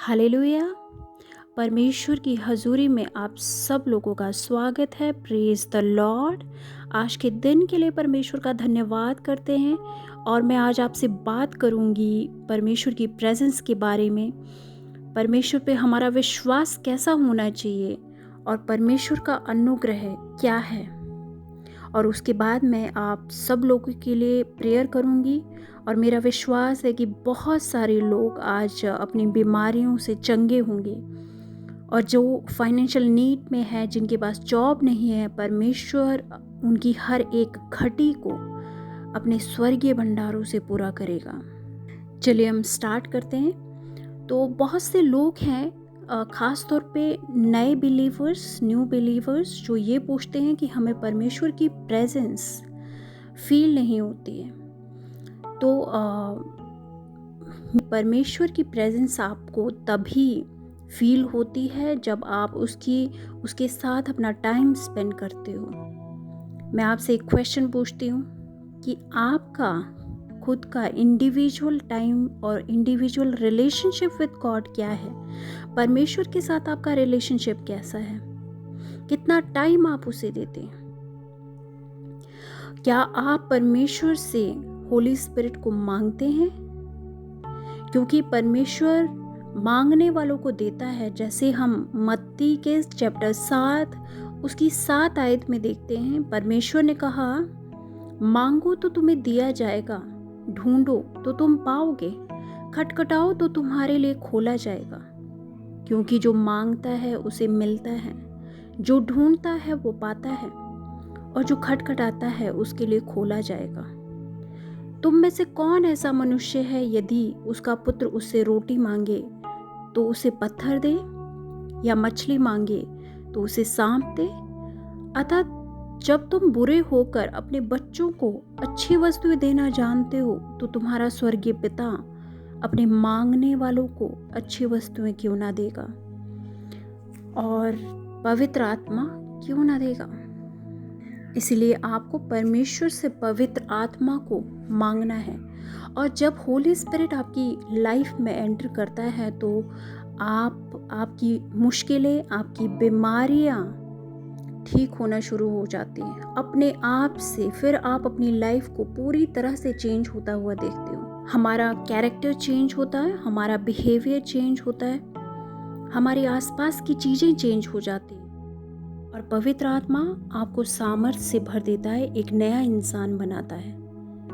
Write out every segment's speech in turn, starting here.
Hallelujah. परमेश्वर की हजूरी में आप सब लोगों का स्वागत है। Praise the Lord. आज के दिन के लिए परमेश्वर का धन्यवाद करते हैं और मैं आज आपसे बात करूंगी परमेश्वर की प्रेजेंस के बारे में। परमेश्वर पे हमारा विश्वास कैसा होना चाहिए और परमेश्वर का अनुग्रह क्या है। और उसके बाद मैं आप सब लोगों के लिए प्रेयर करूंगी और मेरा विश्वास है कि बहुत सारे लोग आज अपनी बीमारियों से चंगे होंगे और जो फाइनेंशियल नीड में है, जिनके पास जॉब नहीं है, परमेश्वर उनकी हर एक घटी को अपने स्वर्गीय भंडारों से पूरा करेगा। चलिए हम स्टार्ट करते हैं। तो बहुत से लोग हैं, ख़ास तौर पे नए बिलीवर्स, न्यू बिलीवर्स, जो ये पूछते हैं कि हमें परमेश्वर की प्रेजेंस फील नहीं होती है। तो परमेश्वर की प्रेजेंस आपको तभी फील होती है जब आप उसके साथ अपना टाइम स्पेंड करते हो। मैं आपसे एक क्वेश्चन पूछती हूँ कि आपका खुद का इंडिविजुअल टाइम और इंडिविजुअल रिलेशनशिप विद गॉड क्या है? परमेश्वर के साथ आपका रिलेशनशिप कैसा है? कितना टाइम आप उसे देते हैं? क्या आप परमेश्वर से होली स्पिरिट को मांगते हैं? क्योंकि परमेश्वर मांगने वालों को देता है। जैसे हम मत्ती के चैप्टर 7 उसकी 7 आयत में देखते हैं, परमेश्वर ने कहा, मांगो तो तुम्हें दिया जाएगा, ढूंढो तो तुम पाओगे, खटखटाओ तो तुम्हारे लिए खोला जाएगा। क्योंकि जो मांगता है उसे मिलता है, जो ढूंढता है वो पाता है, और जो खटखटाता है उसके लिए खोला जाएगा। तुम में से कौन ऐसा मनुष्य है, यदि उसका पुत्र उससे रोटी मांगे तो उसे पत्थर दे, या मछली मांगे तो उसे सांप दे? अतः जब तुम बुरे होकर अपने बच्चों को अच्छी वस्तुएं देना जानते हो, तो तुम्हारा स्वर्गीय पिता अपने मांगने वालों को अच्छी वस्तुएं क्यों ना देगा, और पवित्र आत्मा क्यों ना देगा। इसलिए आपको परमेश्वर से पवित्र आत्मा को मांगना है। और जब होली स्पिरिट आपकी लाइफ में एंटर करता है तो आपकी मुश्किलें, आपकी बीमारियां ठीक होना शुरू हो जाती हैं अपने आप से। फिर आप अपनी लाइफ को पूरी तरह से चेंज होता हुआ देखते हो। हमारा कैरेक्टर चेंज होता है, हमारा बिहेवियर चेंज होता है, हमारे आसपास की चीज़ें चेंज हो जाती हैं, और पवित्र आत्मा आपको सामर्थ्य से भर देता है, एक नया इंसान बनाता है,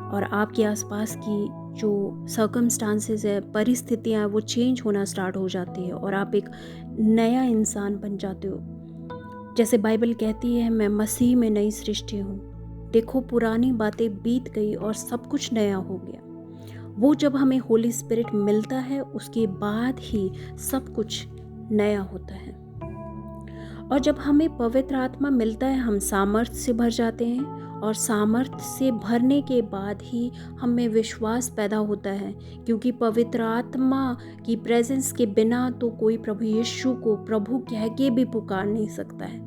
और आपके आसपास की जो सर्कमस्टांसेस है, परिस्थितियाँ, वो चेंज होना स्टार्ट हो जाती है और आप एक नया इंसान बन जाते हो। जैसे बाइबल कहती है, मैं मसीह में नई सृष्टि हूँ, देखो पुरानी बातें बीत गई और सब कुछ नया हो गया। वो जब हमें होली स्पिरिट मिलता है उसके बाद ही सब कुछ नया होता है। और जब हमें पवित्र आत्मा मिलता है, हम सामर्थ्य से भर जाते हैं, और सामर्थ्य से भरने के बाद ही हमें विश्वास पैदा होता है, क्योंकि पवित्र आत्मा की प्रेजेंस के बिना तो कोई प्रभु यीशु को प्रभु कह के भी पुकार नहीं सकता है।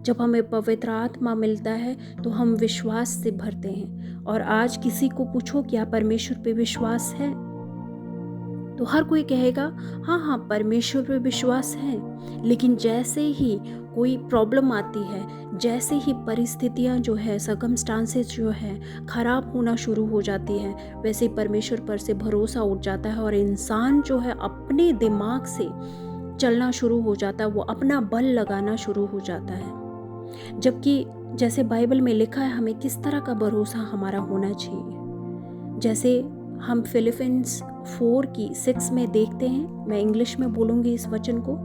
जब हमें पवित्र आत्मा मिलता है तो हम विश्वास से भरते हैं। और आज किसी को पूछो क्या परमेश्वर पे विश्वास है, तो हर कोई कहेगा हाँ हाँ परमेश्वर पे विश्वास है। लेकिन जैसे ही कोई प्रॉब्लम आती है, जैसे ही परिस्थितियाँ जो है, सर्कमस्टांसेस जो है ख़राब होना शुरू हो जाती है, वैसे परमेश्वर पर से भरोसा उठ जाता है और इंसान जो है अपने दिमाग से चलना शुरू हो जाता है, वो अपना बल लगाना शुरू हो जाता है। जबकि जैसे बाइबल में लिखा है हमें किस तरह का भरोसा हमारा होना चाहिए। जैसे हम फिलिपियंस 4:6 में देखते हैं, मैं इंग्लिश में बोलूँगी इस वचन को,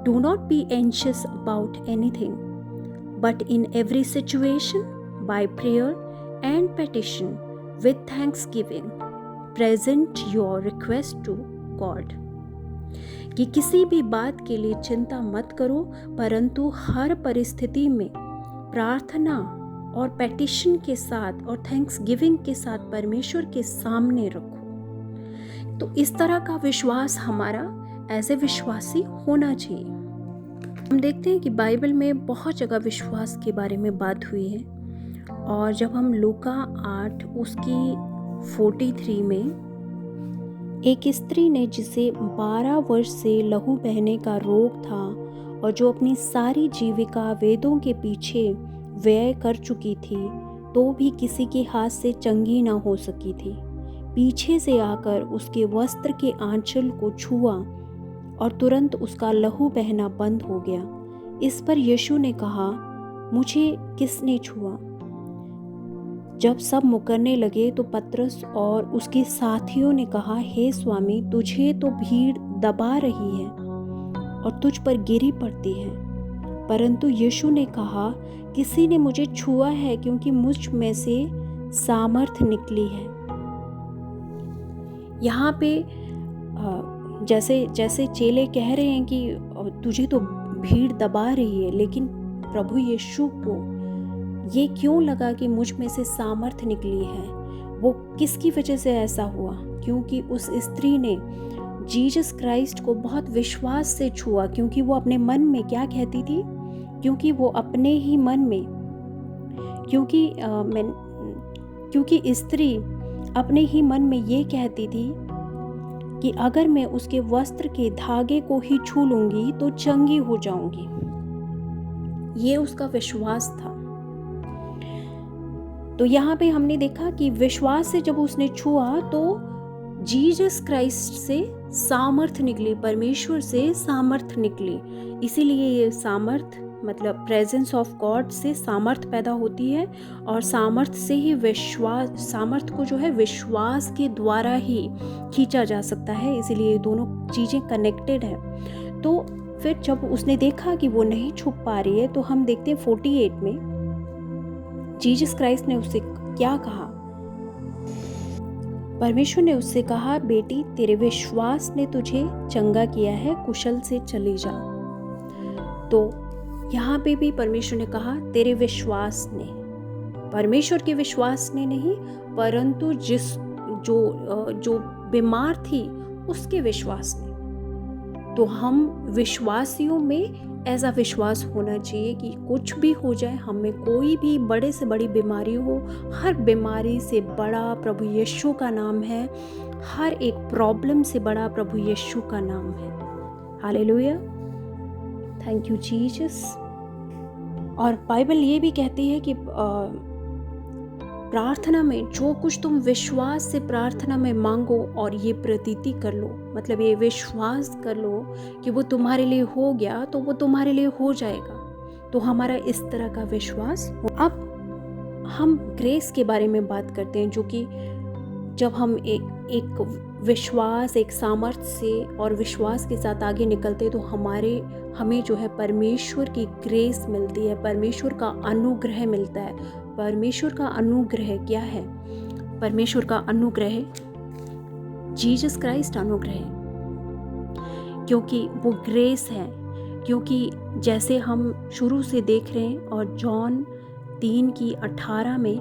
do not be anxious about anything, but in every situation by prayer and petition with thanksgiving present your request to God. कि किसी भी बात के लिए चिंता मत करो, परंतु हर परिस्थिति में प्रार्थना और पेटिशन के साथ और थैंक्स गिविंग के साथ परमेश्वर के सामने रखो। तो इस तरह का विश्वास हमारा एज ए विश्वासी होना चाहिए। हम देखते हैं कि बाइबल में बहुत जगह विश्वास के बारे में बात हुई है, और जब हम लूका 8 उसकी 43 में एक स्त्री ने जिसे 12 वर्ष से लहू बहने का रोग था और जो अपनी सारी जीविका वेदों के पीछे व्यय कर चुकी थी, तो भी किसी के हाथ से चंगी न हो सकी थी, पीछे से आकर उसके वस्त्र के आंचल को छुआ और तुरंत उसका लहू बहना बंद हो गया। इस पर यीशु ने कहा, मुझे किसने छुआ? जब सब मुकरने लगे तो पतरस और उसके साथियों ने कहा, हे स्वामी, तुझे तो भीड़ दबा रही है और तुझ पर गिरी पड़ती है। परंतु यीशु ने कहा, किसी ने मुझे छुआ है क्योंकि मुझ में से सामर्थ्य निकली है। यहाँ पे जैसे चेले कह रहे हैं कि तुझे तो भीड़ दबा रही है, लेकिन प्रभु यीशु को ये क्यों लगा कि मुझ में से सामर्थ्य निकली है? वो किसकी वजह से ऐसा हुआ? क्योंकि उस स्त्री ने जीसस क्राइस्ट को बहुत विश्वास से छुआ, क्योंकि वो अपने मन में क्या कहती थी? क्योंकि वो अपने ही मन में क्योंकि स्त्री अपने ही मन में ये कहती थी कि अगर मैं उसके वस्त्र के धागे को ही छू लूंगी तो चंगी हो जाऊंगी। ये उसका विश्वास था। तो यहाँ पे हमने देखा कि विश्वास से जब उसने छुआ तो जीसस क्राइस्ट से सामर्थ निकली, परमेश्वर से सामर्थ निकली। इसीलिए ये सामर्थ मतलब प्रेजेंस ऑफ गॉड से सामर्थ पैदा होती है, और सामर्थ से ही विश्वास, सामर्थ को जो है विश्वास के द्वारा ही खींचा जा सकता है। इसीलिए ये दोनों चीज़ें कनेक्टेड है। तो फिर जब उसने देखा कि वो नहीं छुप पा रही है, तो हम देखते हैं 48 में जीसस क्राइस्ट ने उससे क्या कहा? परमेश्वर ने उससे कहा, बेटी, तेरे विश्वास ने तुझे चंगा किया है, कुशल से चली जा। तो यहाँ पे भी परमेश्वर ने कहा तेरे विश्वास ने, परमेश्वर के विश्वास ने नहीं, परंतु जो बीमार थी उसके विश्वास ने। तो हम विश्वासियों में ऐसा विश्वास होना चाहिए कि कुछ भी हो जाए, हमें कोई भी बड़े से बड़ी बीमारी हो, हर बीमारी से बड़ा प्रभु यीशु का नाम है, हर एक प्रॉब्लम से बड़ा प्रभु यीशु का नाम है। Hallelujah, thank you Jesus. और बाइबल ये भी कहती है कि प्रार्थना में जो कुछ तुम विश्वास से प्रार्थना में मांगो और ये प्रतीति कर लो, मतलब ये विश्वास कर लो कि वो तुम्हारे लिए हो गया, तो वो तुम्हारे लिए हो जाएगा। तो हमारा इस तरह का विश्वास हो। अब हम ग्रेस के बारे में बात करते हैं, जो कि जब हम एक विश्वास, एक सामर्थ्य से और विश्वास के साथ आगे निकलते हैं, तो हमें जो है परमेश्वर की ग्रेस मिलती है, परमेश्वर का अनुग्रह मिलता है। परमेश्वर का अनुग्रह क्या है? परमेश्वर का अनुग्रह जीसस क्राइस्ट अनुग्रह है, क्योंकि वो ग्रेस है। क्योंकि जैसे हम शुरू से देख रहे हैं, और जॉन 3:18 में,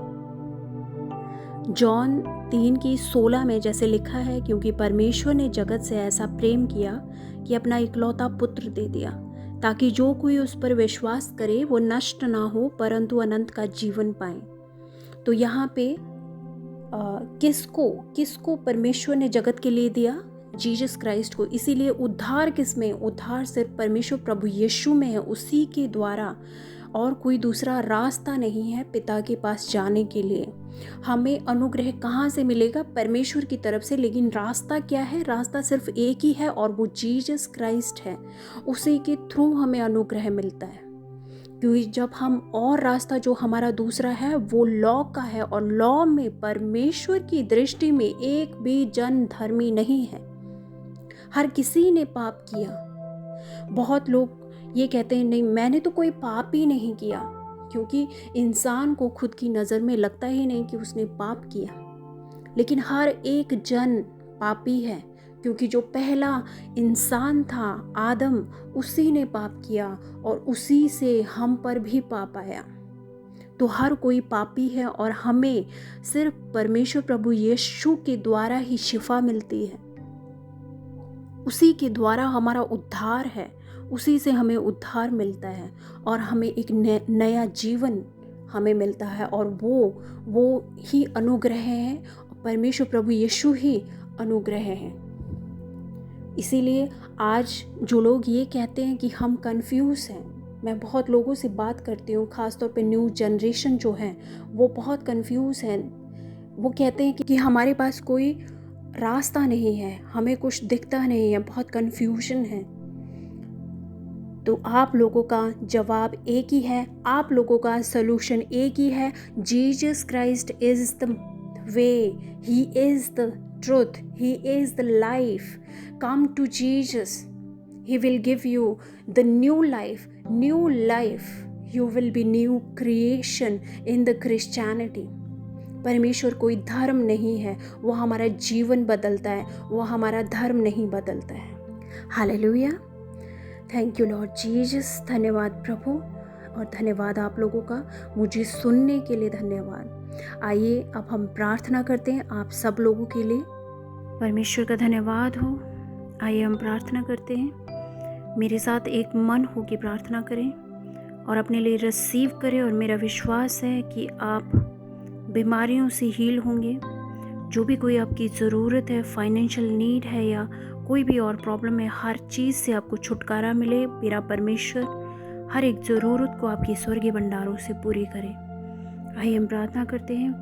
जॉन 3:16 में जैसे लिखा है, क्योंकि परमेश्वर ने जगत से ऐसा प्रेम किया कि अपना इकलौता पुत्र दे दिया, ताकि जो कोई उस पर विश्वास करे वो नष्ट ना हो परंतु अनंत का जीवन पाए। तो यहाँ पे किसको परमेश्वर ने जगत के लिए दिया? जीसस क्राइस्ट को। इसीलिए उद्धार किसमें? उद्धार सिर्फ परमेश्वर प्रभु यीशु में है, उसी के द्वारा, और कोई दूसरा रास्ता नहीं है पिता के पास जाने के लिए। हमें अनुग्रह कहाँ से मिलेगा? परमेश्वर की तरफ से। लेकिन रास्ता क्या है? रास्ता सिर्फ एक ही है, और वो जीसस क्राइस्ट है। उसी के थ्रू हमें अनुग्रह मिलता है। क्योंकि जब हम, और रास्ता जो हमारा दूसरा है वो लॉ का है, और लॉ में परमेश्वर की दृष्टि में एक भी जन धर्मी नहीं है, हर किसी ने पाप किया। बहुत लोग ये कहते हैं, नहीं मैंने तो कोई पाप ही नहीं किया, क्योंकि इंसान को खुद की नज़र में लगता ही नहीं कि उसने पाप किया। लेकिन हर एक जन पापी है, क्योंकि जो पहला इंसान था आदम, उसी ने पाप किया, और उसी से हम पर भी पाप आया। तो हर कोई पापी है, और हमें सिर्फ परमेश्वर प्रभु यीशु के द्वारा ही शिफा मिलती है। उसी के द्वारा हमारा उद्धार है, उसी से हमें उद्धार मिलता है, और हमें एक नया जीवन हमें मिलता है, और वो ही अनुग्रह है। परमेश्वर प्रभु यीशु ही अनुग्रह है। इसीलिए आज जो लोग ये कहते हैं कि हम कंफ्यूज हैं, मैं बहुत लोगों से बात करती हूँ, ख़ासतौर पे न्यू जनरेशन जो है वो बहुत कंफ्यूज हैं। वो कहते हैं कि हमारे पास कोई रास्ता नहीं है, हमें कुछ दिखता नहीं है, बहुत कंफ्यूजन है। तो आप लोगों का जवाब एक ही है, आप लोगों का सलूशन एक ही है। Jesus Christ is the way, he is the truth, he is the life. Come to Jesus, he will give you the new life, you will be new creation in the Christianity। परमेश्वर कोई धर्म नहीं है, वो हमारा जीवन बदलता है, वो हमारा धर्म नहीं बदलता है। Hallelujah, thank you Lord Jesus. धन्यवाद प्रभु, और धन्यवाद आप लोगों का मुझे सुनने के लिए, धन्यवाद। आइए अब हम प्रार्थना करते हैं आप सब लोगों के लिए। परमेश्वर का धन्यवाद हो। आइए हम प्रार्थना करते हैं। मेरे साथ एक मन हो के प्रार्थना करें और अपने लिए रिसीव करें। और मेरा विश्वास है कि आप बीमारियों से हील होंगे। जो भी कोई आपकी ज़रूरत है, फाइनेंशियल नीड है या कोई भी और प्रॉब्लम है, हर चीज़ से आपको छुटकारा मिले। मेरा परमेश्वर हर एक ज़रूरत को आपकी स्वर्गीय भंडारों से पूरी करे। आइए हम प्रार्थना करते हैं।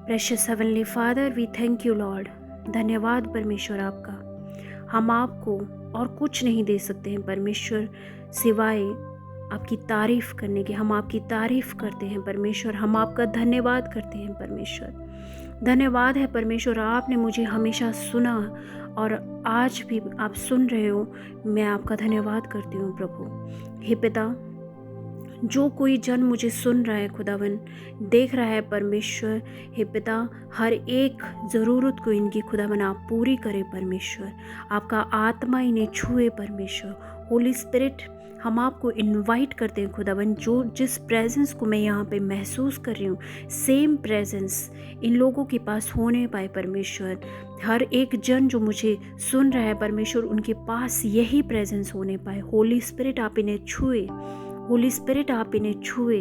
Precious heavenly Father, we thank you Lord. धन्यवाद परमेश्वर आपका। हम आपको और कुछ नहीं दे सकते हैं परमेश्वर सिवाय आपकी तारीफ़ करने के। हम आपकी तारीफ़ करते हैं परमेश्वर, हम आपका धन्यवाद करते हैं परमेश्वर। धन्यवाद है परमेश्वर, आपने मुझे हमेशा सुना और आज भी आप सुन रहे हो। मैं आपका धन्यवाद करती हूँ प्रभु। हे पिता, जो कोई जन मुझे सुन रहा है खुदावन, देख रहा है परमेश्वर, हे पिता, हर एक ज़रूरत को इनकी खुदावन आप पूरी करें परमेश्वर। आपका आत्मा इन्हें छुए परमेश्वर। होली स्पिरिट, हम आपको इनवाइट करते हैं खुदावन। जो जिस प्रेजेंस को मैं यहाँ पे महसूस कर रही हूँ, सेम प्रेजेंस इन लोगों के पास होने पाए परमेश्वर। हर एक जन जो मुझे सुन रहा है परमेश्वर, उनके पास यही प्रेजेंस होने पाए। होली स्पिरिट, आप इन्हें छुए। होली स्पिरिट, आप इन्हें छुए।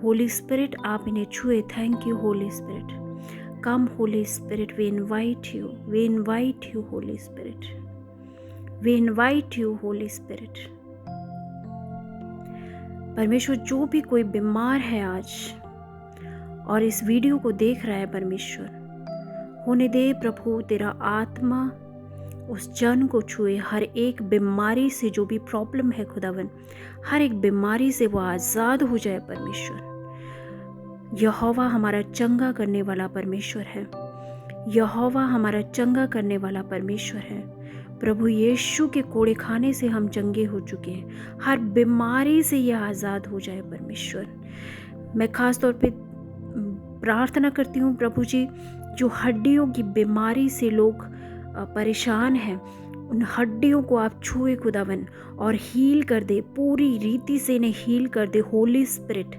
होली स्पिरिट, आप इन्हें छुए। Thank you Holy Spirit. Come Holy Spirit, we invite you, we invite you Holy Spirit, we invite you Holy Spirit. परमेश्वर, जो भी कोई बीमार है आज और इस वीडियो को देख रहा है परमेश्वर, होने दे प्रभु तेरा आत्मा उस जन को छुए। हर एक बीमारी से, जो भी प्रॉब्लम है खुदावन, हर एक बीमारी से वो आज़ाद हो जाए परमेश्वर। यहोवा हमारा चंगा करने वाला परमेश्वर है। यहोवा हमारा चंगा करने वाला परमेश्वर है। प्रभु यीशु के कोड़े खाने से हम चंगे हो चुके हैं। हर बीमारी से यह आज़ाद हो जाए परमेश्वर। मैं ख़ास तौर पे प्रार्थना करती हूँ प्रभु जी, जो हड्डियों की बीमारी से लोग परेशान हैं, उन हड्डियों को आप छुए खुदावन और हील कर दे, पूरी रीति से इन्हें हील कर दे। होली स्पिरिट,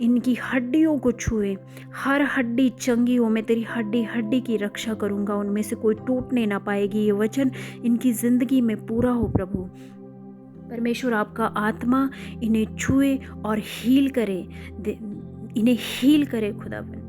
इनकी हड्डियों को छुए, हर हड्डी चंगी हो। मैं तेरी हड्डी हड्डी की रक्षा करूँगा, उनमें से कोई टूटने ना पाएगी। ये वचन इनकी ज़िंदगी में पूरा हो प्रभु। परमेश्वर, आपका आत्मा इन्हें छुए और हील करे, इन्हें हील करे खुदावन।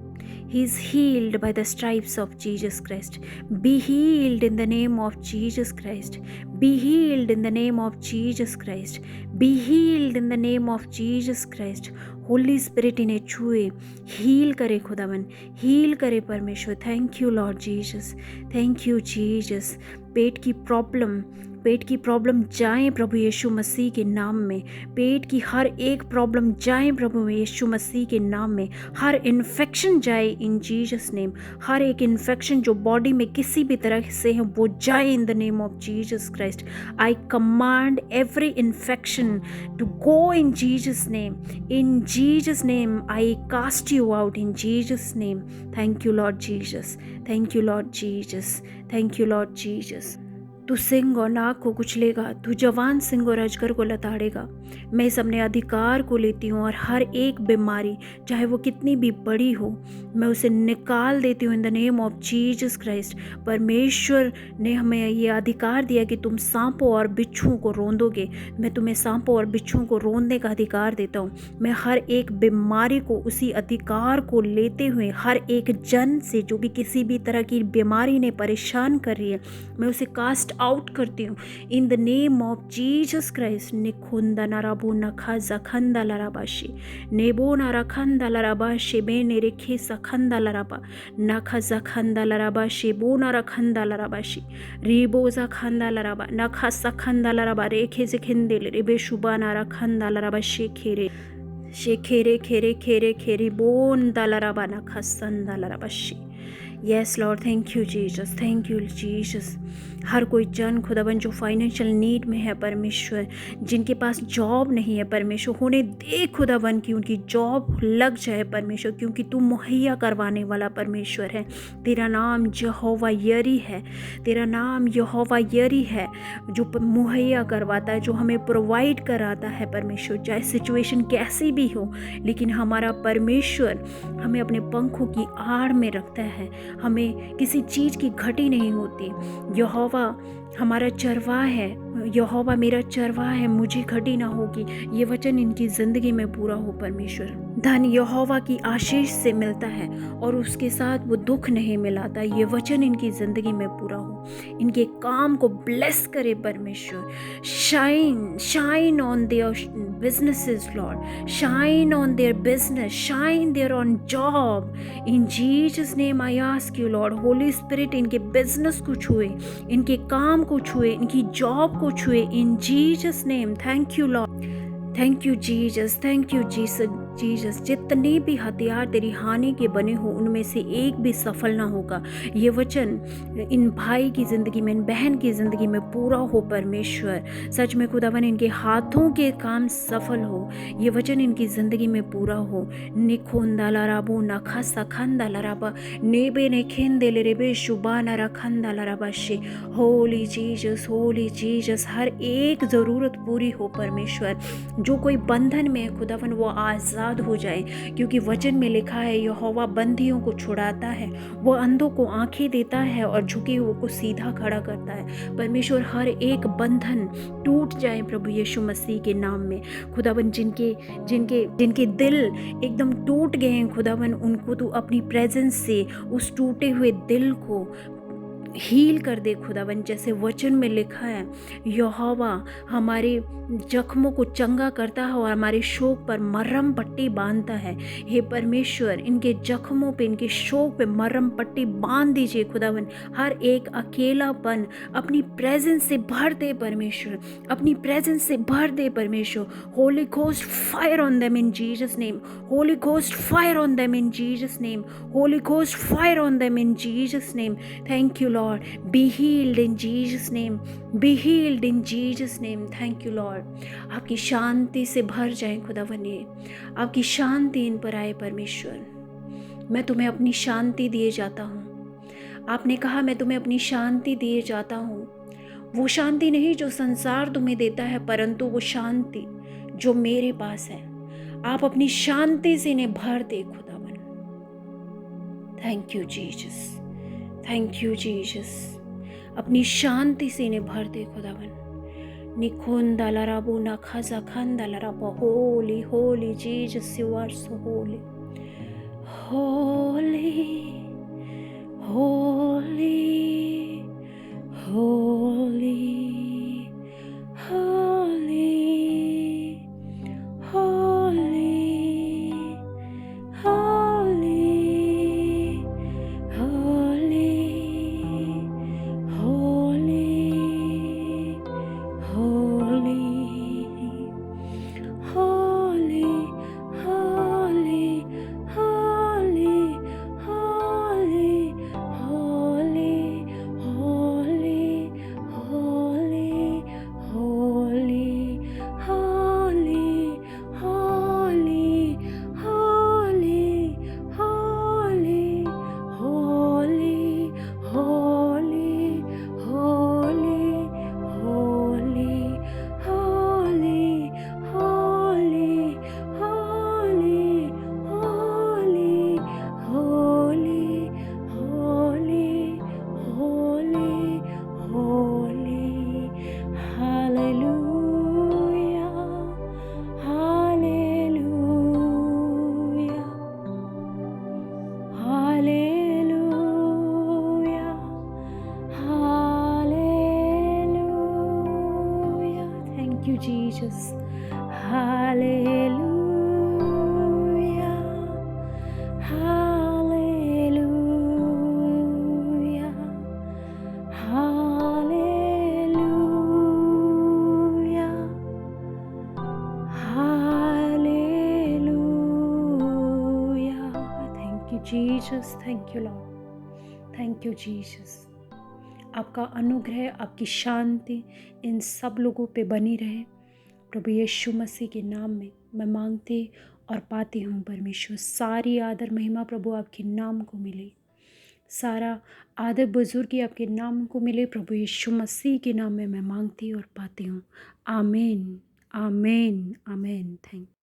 He is healed by the stripes of Jesus Christ. Be healed in the name of Jesus Christ. Be healed in the name of Jesus Christ. Be healed in the name of Jesus Christ. Holy spirit इन्हें छुए, heal करे खुदावन, heal करे परमेश्वर। Thank you Lord Jesus, thank you Jesus. पेट की problem जाएं प्रभु यीशु मसीह के नाम में। पेट की हर एक प्रॉब्लम जाएं प्रभु यीशु मसीह के नाम में। हर इन्फेक्शन जाए इन जीसस नेम। हर एक इन्फेक्शन जो बॉडी में किसी भी तरह से है, वो जाए in the name of Jesus Christ. I command every infection to go in Jesus name. In Jesus name I cast you out in Jesus name. Thank you Lord Jesus, thank you Lord Jesus, thank you Lord Jesus. तू सिंह और नाग को कुचलेगा, तू जवान सिंह और अजगर को लताड़ेगा। मैं इस अपने अधिकार को लेती हूँ और हर एक बीमारी, चाहे वो कितनी भी बड़ी हो, मैं उसे निकाल देती हूँ in the name of Jesus Christ. परमेश्वर ने हमें ये अधिकार दिया कि तुम सांपों और बिच्छुओं को रोंदोगे। मैं तुम्हें सांपों और बिच्छुओं को रोंदने का अधिकार देता हूँ। मैं हर एक बीमारी को, उसी अधिकार को लेते हुए, हर एक जन से जो भी किसी भी तरह की बीमारी ने परेशान कर रही है, मैं उसे कास्ट आउट करती हूँ in the name of Jesus Christ. निखुंदा नाराबो नखा जखंदा लराबाशी नेबो नाराखंदा लराबाशी बे नेरेखे सखंदा लराबा नखा जखंदा लराबाशी बो नाराखंदा लराबाशी रिबो जखंदा लराबा नखा सखंदा लराबा रेखे से खिंदे रेबे शुबा नाराखंदा लराबा शेखेरे शेखेरे खेरे खेरे खेरे बोन दालराबा नखा संदा लराबाशी। Yes lord, thank you Jesus, thank you Jesus. हर कोई जन खुदावन जो फाइनेंशियल नीड में है परमेश्वर, जिनके पास जॉब नहीं है परमेश्वर, होने दे खुदावन की उनकी जॉब लग जाए परमेश्वर, क्योंकि तू मुहैया करवाने वाला परमेश्वर है। तेरा नाम यहोवा यरी है, तेरा नाम यहोवा यरी है, जो मुहैया करवाता है, जो हमें प्रोवाइड कराता है परमेश्वर। चाहे सिचुएशन कैसी भी हो, लेकिन हमारा परमेश्वर हमें अपने पंखों की आड़ में रखता है, हमें किसी चीज़ की घटी नहीं होती। यहोवा हमारा चरवाहा है, यहोवा मेरा चरवाहा है, मुझे घटी ना होगी। ये वचन इनकी ज़िंदगी में पूरा हो परमेश्वर। धन यहोवा की आशीष से मिलता है और उसके साथ वो दुख नहीं मिलाता। ये वचन इनकी ज़िंदगी में पूरा हो, इनके काम को ब्लेस करे परमेश्वर। Shine shine on their businesses Lord, shine on their business, shine there on job, in Jesus name I ask you Lord, Holy Spirit इनके business को छुए, इनके काम को छुए, इनकी जॉब को छुए, in Jesus name। Thank you Lord, thank you Jesus, thank you Jesus. जितने भी हथियार तेरी हानि के बने हो, उनमें से एक भी सफल ना होगा। ये वचन इन भाई की ज़िंदगी में, इन बहन की ज़िंदगी में पूरा हो परमेश्वर। सच में खुदावन इनके हाथों के काम सफल हो, ये वचन इनकी ज़िंदगी में पूरा हो। निखोंदा लराबो नखा सखंदा लराबा नेबे ने खेंदे लेरेबे शुबा न रखंदा लराबा शे। होली जीसस, हर एक ज़रूरत पूरी हो परमेश्वर। जो कोई बंधन में है खुदावन, वो आज़ाद हो जाए, क्योंकि वचन में लिखा है यहोवा बंदियों को छुड़ाता है, वो अंधों को आंखें देता है और झुके हुए को सीधा खड़ा करता है। परमेश्वर हर एक बंधन टूट जाए प्रभु यीशु मसीह के नाम में। खुदावन जिनके दिल एकदम टूट गए हैं खुदावन, उनको तू अपनी प्रेजेंस से उस टूटे हुए दिल को हील कर दे खुदावन। जैसे वचन में लिखा है यहोवा हमारे जख्मों को चंगा करता है और हमारे शोक पर मरहम पट्टी बांधता है। हे परमेश्वर, इनके जख्मों पे, इनके शोक पे मरहम पट्टी बांध दीजिए खुदावन। हर एक अकेलापन अपनी प्रेजेंस से भर दे परमेश्वर, अपनी प्रेजेंस से भर दे परमेश्वर। Holi ghost fire on them in Jesus name, Holi ghost fire on them in Jesus name, Holi ghost fire on them in Jesus name. Thank you Lord, be healed in Jesus name, be healed in Jesus name। Thank you Lord, आपकी शांति से भर जाए खुदावन, आपकी शांति इन पर आए परमेश्वर। मैं तुम्हें अपनी शांति दिए जाता हूँ। आपने कहा मैं तुम्हें अपनी शांति दिए जाता हूँ। वो शांति नहीं जो संसार तुम्हें देता है, परंतु वो शांति जो मेरे पास है। आप अपनी शांति से इन्हें भर दे खुदावन। Thank you Jesus, thank you Jesus. अपनी शांति से इन्हें भर दे खुदावन। निखुंदा लराबो नखा खंदा लराबो। Holy holy Jesus, you are so holy, holy holy holy holy holy holy thank you Jesus. Hallelujah, hallelujah, hallelujah, hallelujah. Thank you Jesus, thank you lord, thank you Jesus. आपका अनुग्रह, आपकी शांति इन सब लोगों पे बनी रहे प्रभु यीशु मसीह के नाम में मैं मांगती और पाती हूँ परमेश्वर। सारी आदर महिमा प्रभु आपके नाम को मिले, सारा आदर बुजुर्गी आपके नाम को मिले प्रभु यीशु मसीह के नाम में मैं मांगती और पाती हूँ। आमीन, आमीन, आमीन। Thank you.